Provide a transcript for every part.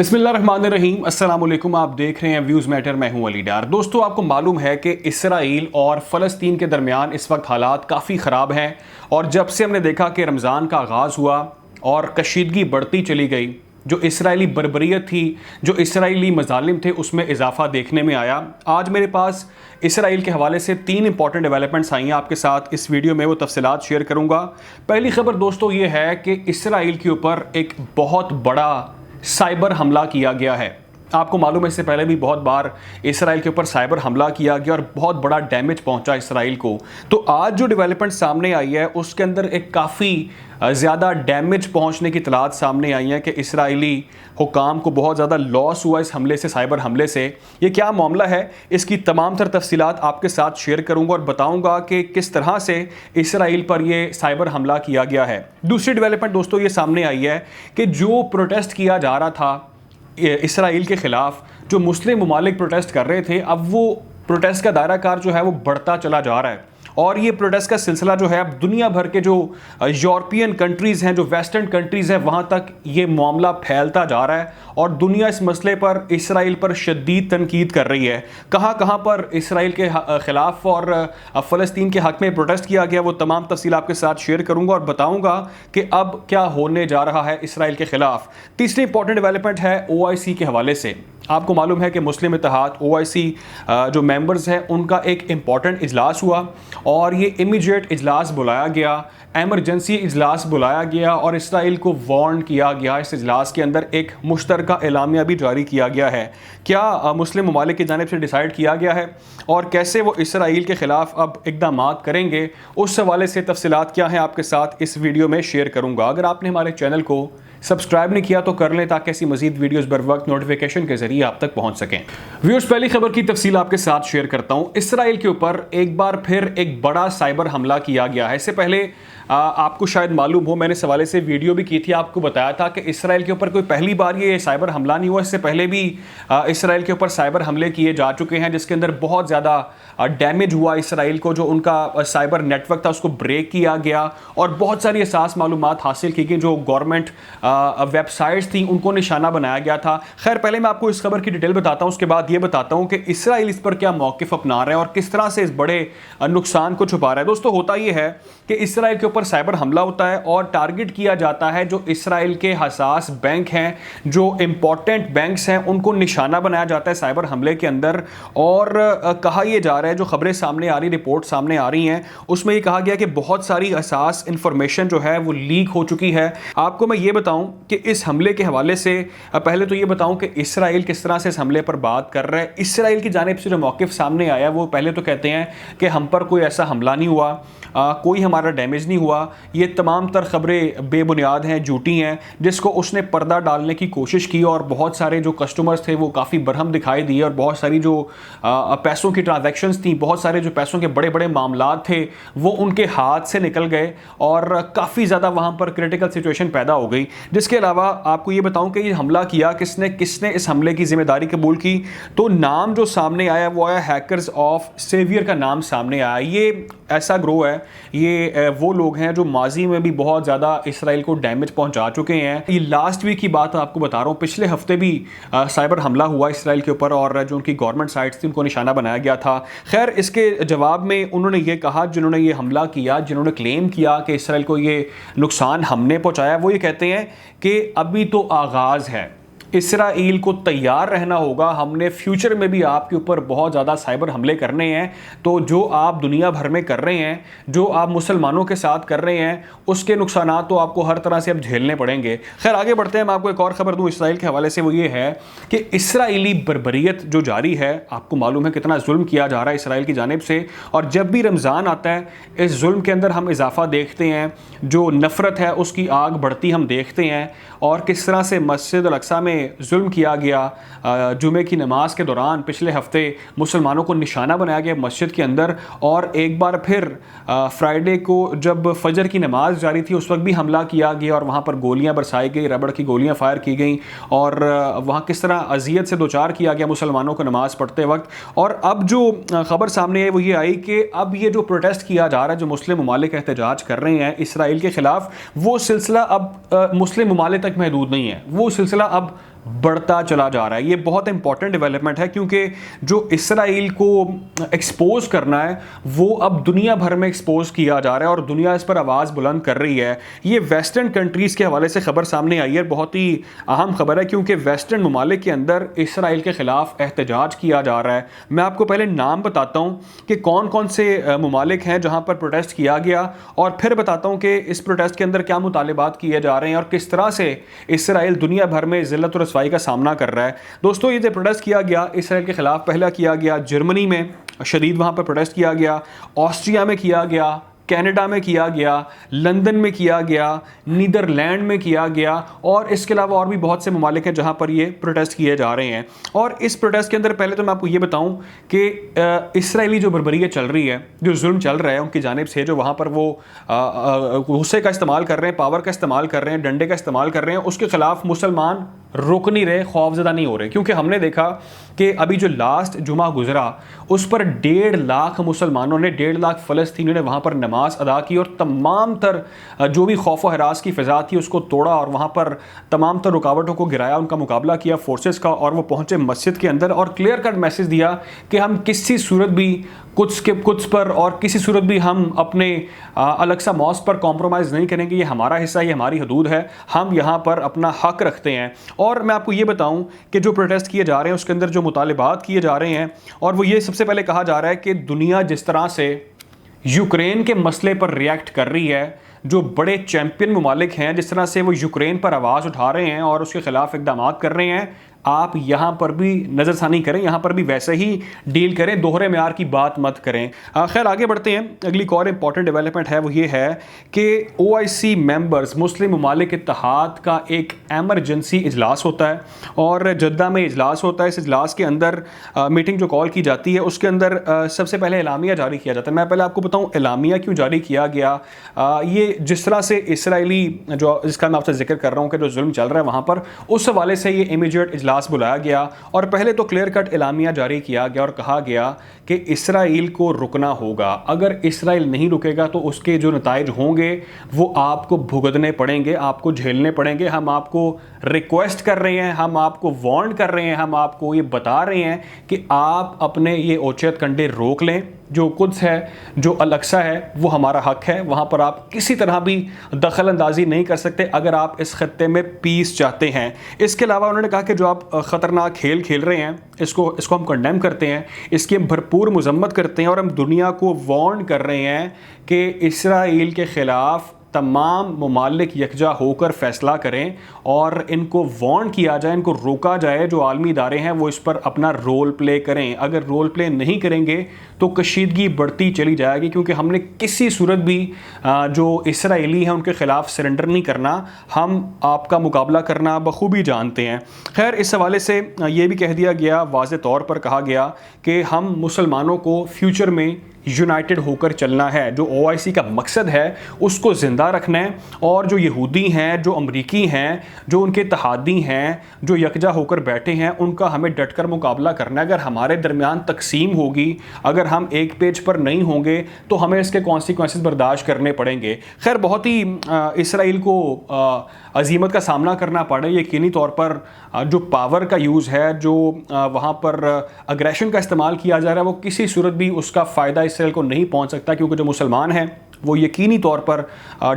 बिस्मिल्लाहिर्रहमानिर्रहीम, अस्सलाम वालेकुम। आप देख रहे हैं व्यूज़ मैटर। मैं हूं अली डार। दोस्तों, आपको मालूम है कि इसराइल और फ़लस्तीन के दरमियान इस वक्त हालात काफ़ी ख़राब हैं और जब से हमने देखा कि रमज़ान का आगाज़ हुआ और कशीदगी बढ़ती चली गई, जो इसराइली बर्बरियत थी, जो इसराइली मज़ालिम थे, उसमें इजाफा देखने में आया। आज मेरे पास इसराइल के हवाले से 3 इंपॉर्टेंट डेवलपमेंट्स आई हैं। आपके साथ इस वीडियो में वो तफसीलात शेयर करूँगा। पहली खबर दोस्तों ये है कि इसराइल के ऊपर एक बहुत बड़ा साइबर हमला किया गया है। आपको मालूम है इससे पहले भी बहुत बार इसराइल के ऊपर साइबर हमला किया गया और बहुत बड़ा डैमेज पहुंचा इसराइल को। तो आज जो डेवलपमेंट सामने आई है उसके अंदर एक काफ़ी ज़्यादा डैमेज पहुंचने की इतलात सामने आई हैं कि इसराइली हुकाम को बहुत ज़्यादा लॉस हुआ इस हमले से, साइबर हमले से। ये क्या मामला है, इसकी तमाम तर तफसीलात आपके साथ शेयर करूंगा और बताऊंगा कि किस तरह से इसराइल पर ये साइबर हमला किया गया है। दूसरी डेवलपमेंट दोस्तों ये सामने आई है कि जो प्रोटेस्ट किया जा रहा था इसराइल के ख़िलाफ़, जो मुस्लिम ममालिक प्रोटेस्ट कर रहे थे, अब वो प्रोटेस्ट का दायरा कार जो है वो बढ़ता चला जा रहा है और ये प्रोटेस्ट का सिलसिला जो है अब दुनिया भर के जो यूरोपियन कंट्रीज़ हैं, जो वेस्टर्न कंट्रीज़ हैं, वहाँ तक ये मामला फैलता जा रहा है और दुनिया इस मसले पर इसराइल पर शदीद तनकीद कर रही है। कहाँ कहाँ पर इसराइल के ख़िलाफ़ और फ़लस्तीन के हक़ में प्रोटेस्ट किया गया, वो तमाम तफसील आपके साथ शेयर करूँगा और बताऊँगा कि अब क्या होने जा रहा है इसराइल के ख़िलाफ़। तीसरी इंपॉर्टेंट डेवलपमेंट है OIC के हवाले से। आपको मालूम है कि मुस्लिम इत्तेहाद OIC जो मेंबर्स हैं उनका एक इम्पॉर्टेंट इजलास हुआ और ये इमीडिएट इजलास बुलाया गया, एमरजेंसी इजलास बुलाया गया और इसराइल को वार्न किया गया। इस इजलास के अंदर एक मुश्तरका एलामिया भी जारी किया गया है। क्या मुस्लिम ममालिक की जानिब से डिसाइड किया गया है और कैसे वो इसराइल के ख़िलाफ़ अब इक़दामात करेंगे, उस हवाले से तफसीलात क्या हैं आपके साथ इस वीडियो में शेयर करूँगा। अगर आपने हमारे चैनल को सब्सक्राइब नहीं किया तो कर लें ताकि ऐसी मजीद वीडियोस बर वक्त नोटिफिकेशन के जरिए आप तक पहुंच सकें। व्यूअर्स, पहली खबर की तफसील आपके साथ शेयर करता हूं। इसराइल के ऊपर एक बार फिर एक बड़ा साइबर हमला किया गया है। इससे पहले आपको शायद मालूम हो, मैंने इस हवाले से वीडियो भी की थी, आपको बताया था कि इसराइल के ऊपर कोई पहली बार ये साइबर हमला नहीं हुआ। इससे पहले भी इसराइल के ऊपर साइबर हमले किए जा चुके हैं जिसके अंदर बहुत ज़्यादा डैमेज हुआ इसराइल को। जो उनका साइबर नेटवर्क था उसको ब्रेक किया गया और बहुत सारी असास मालूमात हासिल की गई। जो गवर्नमेंट वेबसाइट्स थी उनको निशाना बनाया गया था। खैर, पहले मैं आपको इस खबर की डिटेल बताता हूँ, उसके बाद ये बताता हूँ कि इसराइल इस पर क्या मौक़िफ़ अपना रहा है और किस तरह से इस बड़े नुकसान को छुपा रहा है। दोस्तों, होता ये है कि इसराइल के ऊपर साइबर हमला होता है और टारगेट किया जाता है जो इसराइल के हसास बैंक हैं, जो इंपॉर्टेंट बैंक्स हैं, उनको निशाना बनाया जाता है साइबर हमले के अंदर। और कहा यह जा रहा है, जो खबरें सामने आ रही, रिपोर्ट सामने आ रही हैं, उसमें ये कहा गया कि बहुत सारी हसास इंफॉर्मेशन जो है वो लीक हो चुकी है। आपको मैं ये बताऊं कि इस हमले के हवाले से पहले तो ये बताऊं कि इसराइल किस तरह से इस हमले पर बात कर रहा है। इसराइल की जानिब से जो मौक़िफ़ सामने आया वो पहले तो कहते हैं कि हम पर कोई ऐसा हमला नहीं हुआ, कोई हमारा डैमेज नहीं हुआ, ये तमाम तर खबरें बेबुनियाद हैं, झूठी हैं, जिसको उसने पर्दा डालने की कोशिश की और बहुत सारे जो कस्टमर्स थे वो काफ़ी बरहम दिखाई दिए और बहुत सारी जो पैसों की ट्रांजैक्शंस थी, बहुत सारे जो पैसों के बड़े बड़े मामलात थे वो उनके हाथ से निकल गए और काफ़ी ज़्यादा वहाँ पर क्रिटिकल सिचुएशन पैदा हो गई। जिसके अलावा आपको ये बताऊँ कि ये हमला किया किसने इस हमले की जिम्मेदारी कबूल की, तो नाम जो सामने आया वो आया हैकर्स ऑफ सेवियर का नाम सामने आया। ये ऐसा ग्रोह है, ये वो लोग हैं जो माजी में भी बहुत ज़्यादा इसराइल को डैमेज पहुंचा चुके हैं। ये लास्ट वीक की बात आपको बता रहा हूँ, पिछले हफ्ते भी साइबर हमला हुआ इसराइल के ऊपर और जो उनकी गवर्नमेंट साइट्स थी उनको निशाना बनाया गया था। खैर, इसके जवाब में उन्होंने ये कहा, जिन्होंने ये हमला किया, जिन्होंने क्लेम किया कि इसराइल को ये नुकसान हमने पहुँचाया, वो ये कहते हैं कि अभी तो आगाज़ है, इसराइल को तैयार रहना होगा, हमने फ्यूचर में भी आपके ऊपर बहुत ज़्यादा साइबर हमले करने हैं। तो जो आप दुनिया भर में कर रहे हैं, जो आप मुसलमानों के साथ कर रहे हैं, उसके नुकसानात तो आपको हर तरह से अब झेलने पड़ेंगे। खैर, आगे बढ़ते हैं। मैं आपको एक और ख़बर दूँ इसराइल के हवाले से, वो ये है कि इसराइली बर्बरियत जो जारी है, आपको मालूम है कितना जुल्म किया जा रहा है इसराइल की जानिब से। और जब भी रमज़ान आता है इस जुल्म के अंदर हम इजाफा देखते हैं, जो नफ़रत है उसकी आग बढ़ती हम देखते हैं और किस तरह से मस्जिद अल-अक्सा में जुल्म किया गया। जुमे की नमाज के दौरान पिछले हफ्ते मुसलमानों को निशाना बनाया गया मस्जिद के अंदर और एक बार फिर फ्राइडे को जब फजर की नमाज जारी थी उस वक्त भी हमला किया गया और वहाँ पर गोलियाँ बरसाई गई, रबड़ की गोलियाँ फायर की गई और वहाँ किस तरह अजियत से दोचार किया गया मुसलमानों को नमाज पढ़ते वक्त। और अब जो ख़बर सामने आई वो ये आई कि अब ये जो प्रोटेस्ट किया जा रहा है, जो मुस्लिम ममालिक एहतजाज कर रहे हैं इसराइल के ख़िलाफ़, वो सिलसिला अब मुस्लिम ममालिक तक महदूद नहीं है, वो सिलसिला अब बढ़ता चला जा रहा है। ये बहुत इंपॉर्टेंट डेवलपमेंट है क्योंकि जो इसराइल को एक्सपोज करना है वो अब दुनिया भर में एक्सपोज किया जा रहा है और दुनिया इस पर आवाज़ बुलंद कर रही है। ये वेस्टर्न कंट्रीज़ के हवाले से खबर सामने आई है, बहुत ही अहम खबर है क्योंकि वेस्टर्न ममालिक के अंदर इसराइल के ख़िलाफ़ एहतजाज किया जा रहा है। मैं आपको पहले नाम बताता हूँ कि कौन कौन से ममालिक हैं जहाँ पर प्रोटेस्ट किया गया और फिर बताता हूँ कि इस प्रोटेस्ट के अंदर क्या मुतालिबात किए जा रहे हैं और किस तरह से इसराइल दुनिया भर में ज़िल्लत और रसवाई का सामना कर रहा है। दोस्तों, ये जो प्रोटेस्ट किया गया इसराइल के खिलाफ पहला किया गया जर्मनी में, शदीद वहाँ पर प्रोटेस्ट किया गया, ऑस्ट्रिया में किया गया, कनाडा में किया गया, लंदन में किया गया, नीदरलैंड में किया गया और इसके अलावा और भी बहुत से ममालिक हैं जहाँ पर ये प्रोटेस्ट किए जा रहे हैं। और इस प्रोटेस्ट के अंदर पहले तो मैं आपको ये बताऊँ कि इसराइली जो बर्बरियत चल रही है, जो जुल्म चल रहा है उनकी जानिब से, जो वहाँ पर वो गुस्से का इस्तेमाल कर रहे हैं, पावर का इस्तेमाल कर रहे हैं, डंडे का इस्तेमाल कर रहे हैं, उसके खिलाफ मुसलमान रुक नहीं रहे, खौफजदा नहीं हो रहे। क्योंकि हमने देखा कि अभी जो लास्ट जुमा गुजरा उस पर 1.5 लाख मुसलमानों ने, 1.5 लाख फ़लस्तीनियों ने वहाँ पर नमाज अदा की और तमाम तर जो भी खौफ व हरास की फ़िज़ा थी उसको तोड़ा और वहाँ पर तमाम तर रुकावटों को गिराया, उनका मुकाबला किया फोर्सेस का और वो पहुँचे मस्जिद के अंदर और क्लियर कट मैसेज दिया कि हम किसी सूरत भी कुछ पर और किसी सूरत भी हम अपने अल-अक्सा मॉस्क पर कॉम्प्रोमाइज़ नहीं करेंगे। ये हमारा हिस्सा, ये हमारी हदूद है, हम यहाँ पर अपना हक रखते हैं। और मैं आपको ये बताऊं कि जो प्रोटेस्ट किए जा रहे हैं उसके अंदर जो मुतालिबात किए जा रहे हैं और वो ये सबसे पहले कहा जा रहा है कि दुनिया जिस तरह से यूक्रेन के मसले पर रिएक्ट कर रही है, जो बड़े चैंपियन ममालिक हैं जिस तरह से वो यूक्रेन पर आवाज़ उठा रहे हैं और उसके ख़िलाफ़ इक़दाम कर रहे हैं, आप यहाँ पर भी नज़रसानी करें, यहाँ पर भी वैसे ही डील करें, दोहरे मेयार की बात मत करें। खैर आगे बढ़ते हैं। अगली एक और इम्पॉर्टेंट डेवलपमेंट है वो ये है कि OIC मेंबर्स, मुस्लिम ममालिक इत्तेहाद का एक एमरजेंसी इजलास होता है और जद्दा में इजलास होता है। इस इजलास के अंदर मीटिंग जो कॉल की जाती है उसके अंदर सबसे पहले एलामिया जारी किया जाता है। मैं पहले आपको बताऊँ एलामिया क्यों जारी किया गया। ये जिस तरह से इसराइली जो जिसका मैं आपसे जिक्र कर रहा हूँ कि जो जुल्म चल रहा है वहाँ पर, उस हवाले से ये इमीडिएट इजलास बुलाया गया और पहले तो क्लियर कट एलामिया जारी किया गया और कहा गया कि इसराइल को रुकना होगा। अगर इसराइल नहीं रुकेगा तो उसके जो नताइज होंगे वो आपको भुगतने पड़ेंगे, आपको झेलने पड़ेंगे। हम आपको रिक्वेस्ट कर रहे हैं, हम आपको वार्न कर रहे हैं, हम आपको ये बता रहे हैं कि आप अपने ये ओचत कंडे रोक लें। जो कुद्स है, जो अल-अक्सा है, वो हमारा हक है, वहाँ पर आप किसी तरह भी दखल अंदाजी नहीं कर सकते अगर आप इस खत्ते में पीस चाहते हैं। इसके अलावा उन्होंने कहा कि जो आप ख़तरनाक खेल खेल रहे हैं इसको हम कंडेम करते हैं, इसकी हम भरपूर मजम्मत करते हैं और हम दुनिया को वार्न कर रहे हैं कि इसराइल के ख़िलाफ़ तमाम ममालिक यकजा होकर फ़ैसला करें और इनको वार्न किया जाए, इनको रोका जाए। जो आलमी इदारे हैं वो इस पर अपना रोल प्ले करें। अगर रोल प्ले नहीं करेंगे तो कशीदगी बढ़ती चली जाएगी क्योंकि हमने किसी सूरत भी जो इसराइली हैं उनके ख़िलाफ़ सरेंडर नहीं करना, हम आपका मुकाबला करना बखूबी जानते हैं। खैर इस हवाले से ये भी कह दिया गया, वाज़े तौर पर कहा गया कि हम मुसलमानों को फ्यूचर में यूनाइटेड होकर चलना है। जो OIC का मकसद है उसको ज़िंदा रखना है और जो यहूदी हैं, जो अमरीकी हैं, जो उनके इत्तेहादी हैं, जो यकजा होकर बैठे हैं, उनका हमें डटकर मुकाबला करना है। अगर हमारे दरमियान तकसीम होगी, अगर हम एक पेज पर नहीं होंगे तो हमें इसके कॉन्सिक्वेंसेस बर्दाश्त करने पड़ेंगे। खैर बहुत ही इसराइल को अजीमत का सामना करना पड़ा यकीनी तौर पर। जो पावर का यूज़ है, जो वहाँ पर अग्रेशन का इस्तेमाल किया जा रहा है, वो किसी सूरत भी उसका फ़ायदा इसराइल को नहीं पहुँच सकता क्योंकि जो मुसलमान हैं वो यकीनी तौर पर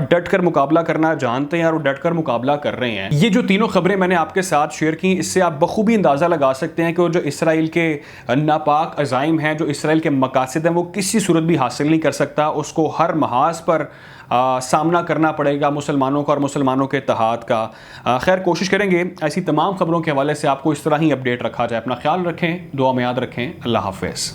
डट कर मुकाबला करना जानते हैं और वो डट कर मुकाबला कर रहे हैं। ये जो तीनों खबरें मैंने आपके साथ शेयर की, इससे आप बखूबी अंदाज़ा लगा सकते हैं कि जो इसराइल के नापाक अज़ाइम हैं, जो इसराइल के मकासद हैं, वो किसी सूरत भी हासिल नहीं कर सकता। उसको हर महाज पर सामना करना पड़ेगा मुसलमानों का और मुसलमानों के इत्तेहाद का। खैर कोशिश करेंगे ऐसी तमाम खबरों के हवाले से आपको इस तरह ही अपडेट रखा जाए। अपना ख्याल रखें, दुआ में याद रखें। अल्लाह हाफ़िज़।